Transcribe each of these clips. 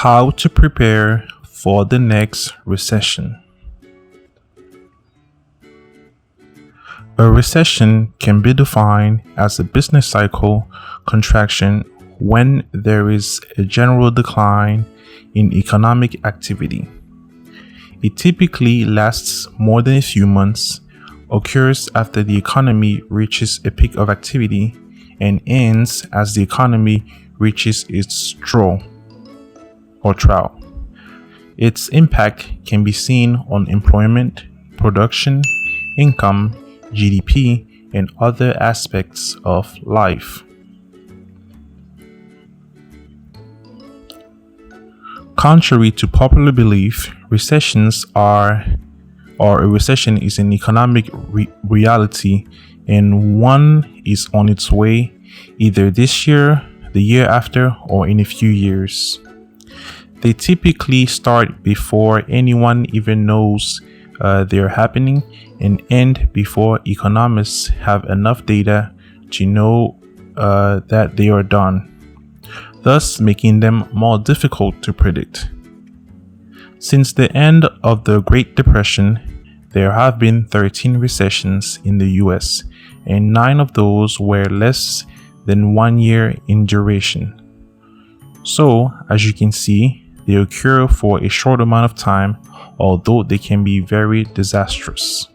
How to prepare for the next recession. A recession can be defined as a business cycle contraction when there is a general decline in economic activity. It typically lasts more than a few months, occurs after the economy reaches a peak of activity, and ends as the economy reaches its trough. Its impact can be seen on employment, production, income, GDP, and other aspects of life. Contrary to popular belief, a recession is an economic reality, and one is on its way either this year, the year after, or in a few years. They typically start before anyone even knows they're happening and end before economists have enough data to know that they are done, thus making them more difficult to predict. Since the end of the Great Depression, there have been 13 recessions in the US, and 9 of those were less than 1 year in duration. So, as you can see, they occur for a short amount of time, although they can be very disastrous.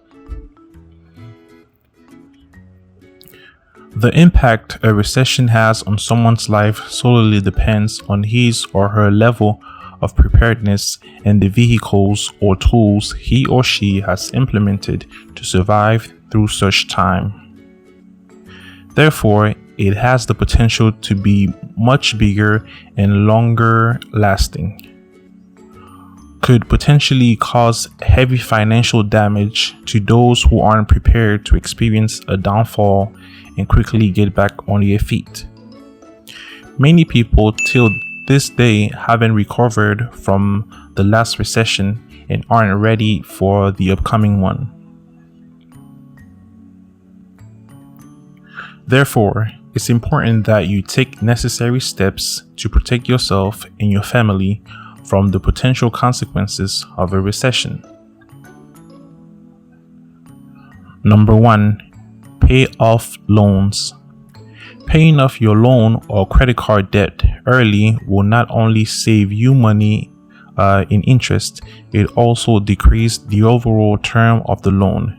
The impact a recession has on someone's life solely depends on his or her level of preparedness and the vehicles or tools he or she has implemented to survive through such time. Therefore, it has the potential to be much bigger and longer lasting. Could potentially cause heavy financial damage to those who aren't prepared to experience a downfall and quickly get back on their feet. Many people till this day haven't recovered from the last recession and aren't ready for the upcoming one. Therefore, it's important that you take necessary steps to protect yourself and your family from the potential consequences of a recession. Number 1. Pay off loans. Paying off your loan or credit card debt early will not only save you money in interest, it also decreases the overall term of the loan.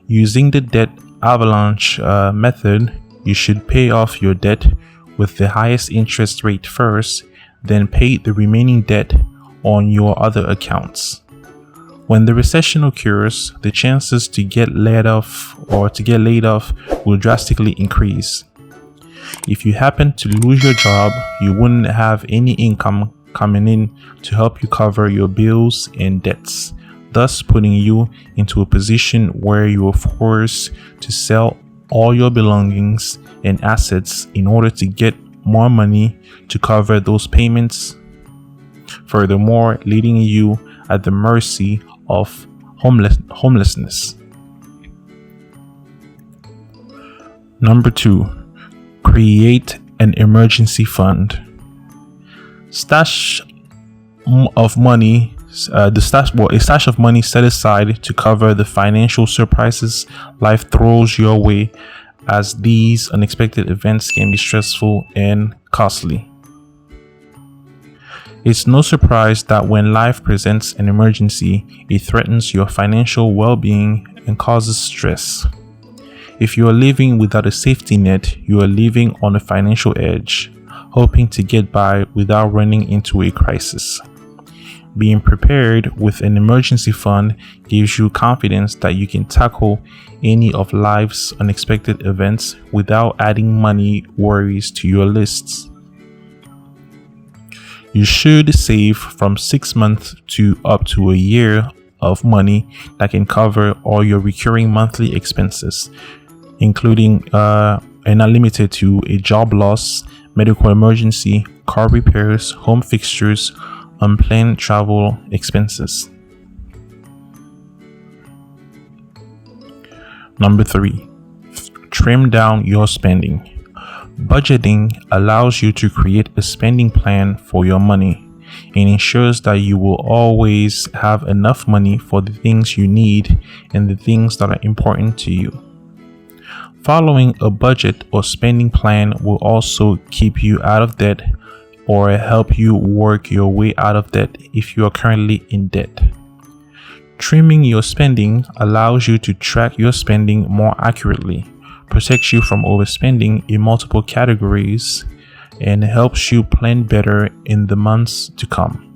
Using the debt avalanche method, you should pay off your debt with the highest interest rate first, then pay the remaining debt on your other accounts. When the recession occurs, the chances to get laid off will drastically increase. If you happen to lose your job, you wouldn't have any income coming in to help you cover your bills and debts, thus putting you into a position where you are forced to sell all your belongings and assets in order to get more money to cover those payments. Furthermore, leaving you at the mercy of homelessness. Number 2. Create an emergency fund. A stash of money set aside to cover the financial surprises life throws your way, as these unexpected events can be stressful and costly. It's no surprise that when life presents an emergency, it threatens your financial well-being and causes stress. If you are living without a safety net, you are living on a financial edge, hoping to get by without running into a crisis. Being prepared with an emergency fund gives you confidence that you can tackle any of life's unexpected events without adding money worries to your lists. You should save from 6 months to up to a year of money that can cover all your recurring monthly expenses, including and not limited to a job loss, medical emergency, car repairs, home fixtures, unplanned travel expenses. Number 3. Trim down your spending. Budgeting allows you to create a spending plan for your money. and ensures that you will always have enough money for the things you need and the things that are important to you. Following a budget or spending plan will also keep you out of debt or help you work your way out of debt if you are currently in debt. Trimming your spending allows you to track your spending more accurately, protects you from overspending in multiple categories, and helps you plan better in the months to come.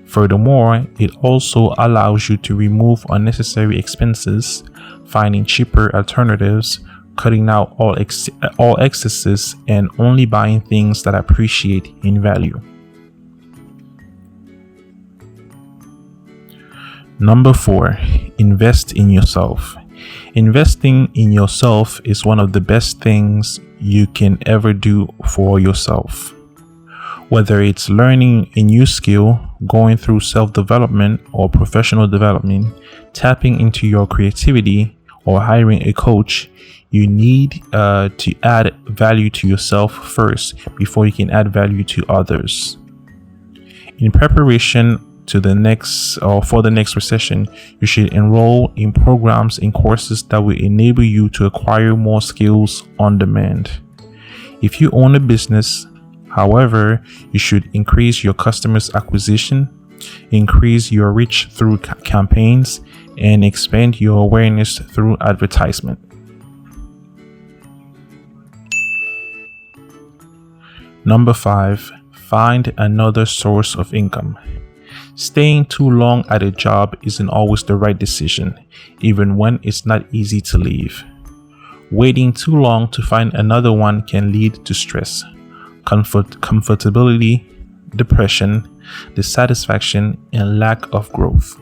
Furthermore, it also allows you to remove unnecessary expenses, finding cheaper alternatives, cutting out all excesses, and only buying things that appreciate in value. Number 4, invest in yourself. Investing in yourself is one of the best things you can ever do for yourself. Whether it's learning a new skill, going through self-development or professional development, tapping into your creativity, or hiring a coach, you need to add value to yourself first before you can add value to others. In preparation for the next recession, you should enroll in programs and courses that will enable you to acquire more skills on demand. If you own a business, however, you should increase your customers' acquisition, increase your reach through campaigns, and expand your awareness through advertisement. Number 5, find another source of income. Staying too long at a job isn't always the right decision, even when it's not easy to leave. Waiting too long to find another one can lead to stress, comfortability, depression, dissatisfaction, and lack of growth.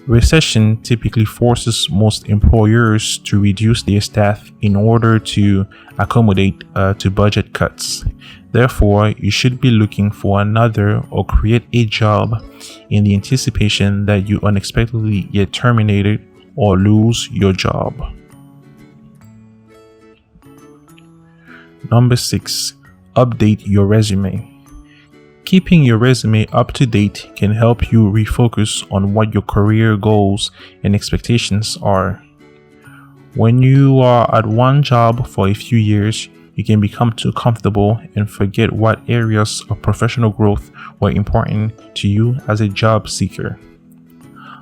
Recession typically forces most employers to reduce their staff in order to accommodate to budget cuts. Therefore, you should be looking for another or create a job in the anticipation that you unexpectedly get terminated or lose your job. Number 6, update your resume. Keeping your resume up to date can help you refocus on what your career goals and expectations are. When you are at one job for a few years, you can become too comfortable and forget what areas of professional growth were important to you as a job seeker.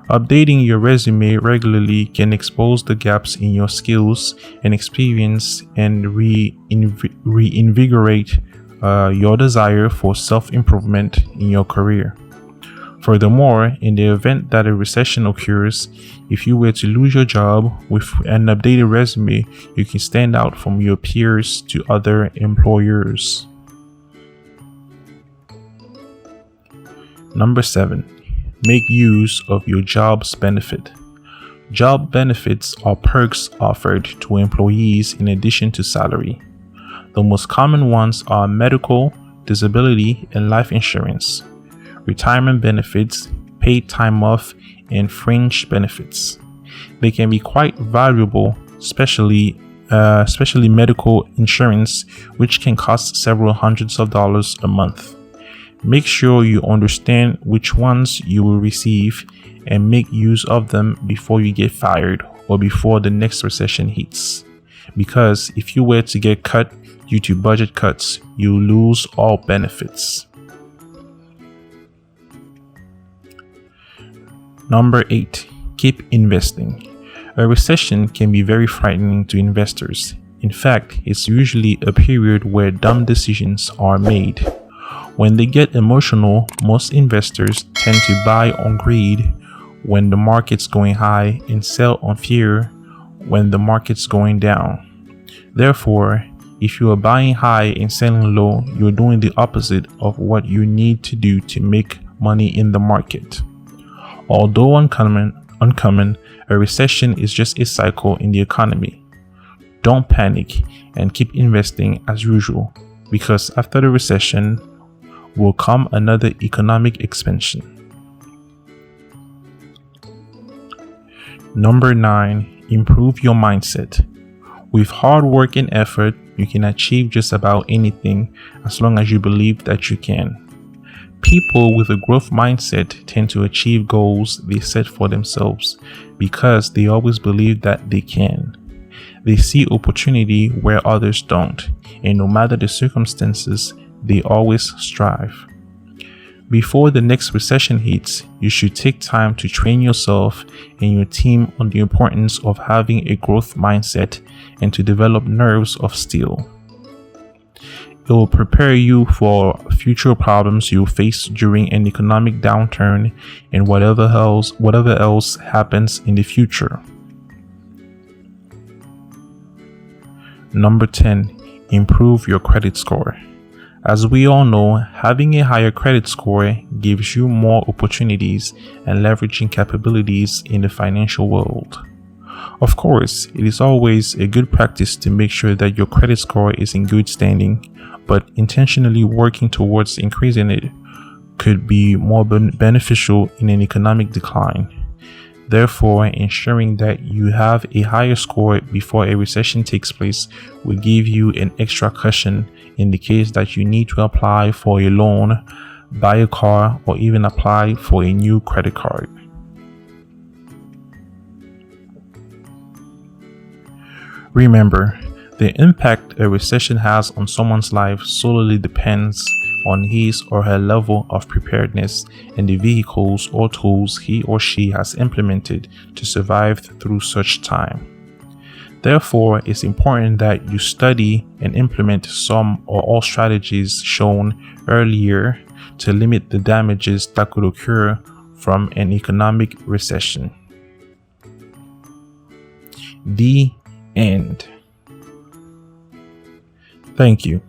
Updating your resume regularly can expose the gaps in your skills and experience and reinvigorate your desire for self-improvement in your career. Furthermore, in the event that a recession occurs, if you were to lose your job, with an updated resume, you can stand out from your peers to other employers. Number 7, make use of your job's benefit. Job benefits are perks offered to employees in addition to salary. The most common ones are medical, disability, and life insurance, retirement benefits, paid time off, and fringe benefits. They can be quite valuable, especially medical insurance, which can cost several hundreds of dollars a month. Make sure you understand which ones you will receive and make use of them before you get fired or before the next recession hits. Because if you were to get cut due to budget cuts, you lose all benefits. Number 8, keep investing. A recession can be very frightening to investors. In fact, it's usually a period where dumb decisions are made. When they get emotional, most investors tend to buy on greed when the market's going high and sell on fear when the market's going down. Therefore, if you are buying high and selling low, you're doing the opposite of what you need to do to make money in the market. Although uncommon, a recession is just a cycle in the economy. Don't panic and keep investing as usual, because after the recession will come another economic expansion. Number 9, improve your mindset. With hard work and effort, you can achieve just about anything as long as you believe that you can. People with a growth mindset tend to achieve goals they set for themselves because they always believe that they can. They see opportunity where others don't, and no matter the circumstances, they always strive. Before the next recession hits, you should take time to train yourself and your team on the importance of having a growth mindset and to develop nerves of steel. It will prepare you for future problems you'll face during an economic downturn and whatever else happens in the future. Number 10, improve your credit score. As we all know, having a higher credit score gives you more opportunities and leveraging capabilities in the financial world. Of course, it is always a good practice to make sure that your credit score is in good standing, but intentionally working towards increasing it could be more beneficial in an economic decline. Therefore, ensuring that you have a higher score before a recession takes place will give you an extra cushion in the case that you need to apply for a loan, buy a car, or even apply for a new credit card. Remember, the impact a recession has on someone's life solely depends on his or her level of preparedness and the vehicles or tools he or she has implemented to survive through such time. Therefore, it's important that you study and implement some or all strategies shown earlier to limit the damages that could occur from an economic recession. The end. Thank you.